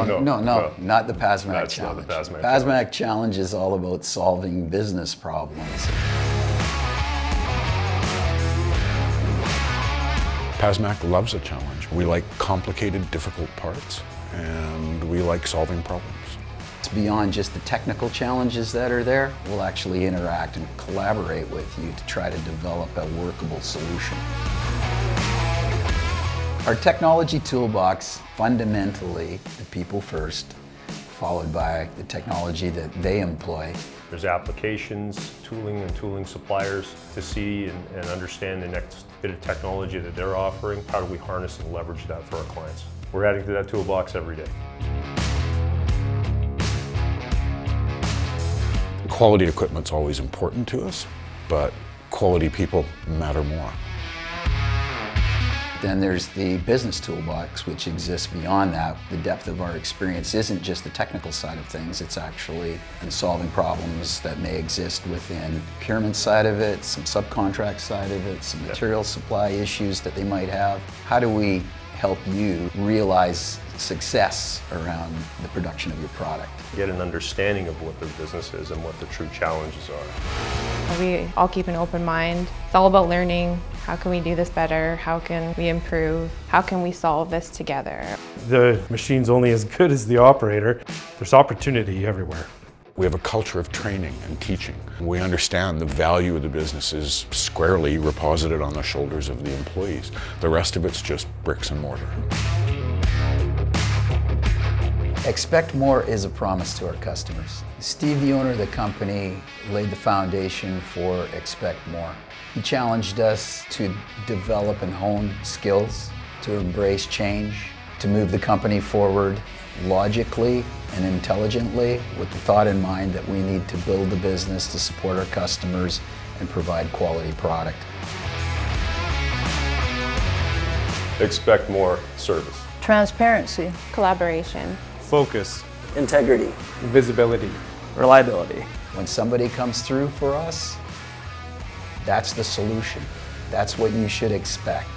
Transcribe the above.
No, not the Pazmac That's Challenge. not the Pazmac Pazmac Challenge is all about solving business problems. Pazmac loves a challenge. We like complicated, difficult parts, and we like solving problems. It's beyond just the technical challenges that are there. We'll actually interact and collaborate with you to try to develop a workable solution. Our technology toolbox, fundamentally, the people first, followed by the technology that they employ. There's applications, tooling and tooling suppliers to see and understand the next bit of technology that they're offering. How do we harness and leverage that for our clients? We're adding to that toolbox every day. Quality equipment's always important to us, but quality people matter more. Then there's the business toolbox, which exists beyond that. The depth of our experience isn't just the technical side of things, it's actually in solving problems that may exist within the procurement side of it, some subcontract side of it, some material supply issues that they might have. How do we help you realize success around the production of your product? Get an understanding of what their business is and what the true challenges are. We all keep an open mind. It's all about learning. How can we do this better? How can we improve? How can we solve this together? The machine's only as good as the operator. There's opportunity everywhere. We have a culture of training and teaching. We understand the value of the business is squarely reposited on the shoulders of the employees. The rest of it's just bricks and mortar. Expect more is a promise to our customers. Steve, the owner of the company, laid the foundation for expect more. He challenged us to develop and hone skills, to embrace change, to move the company forward logically and intelligently with the thought in mind that we need to build the business to support our customers and provide quality product. Expect more service. Transparency, Collaboration. Focus, integrity, visibility, reliability. When somebody comes through for us, that's the solution. That's what you should expect.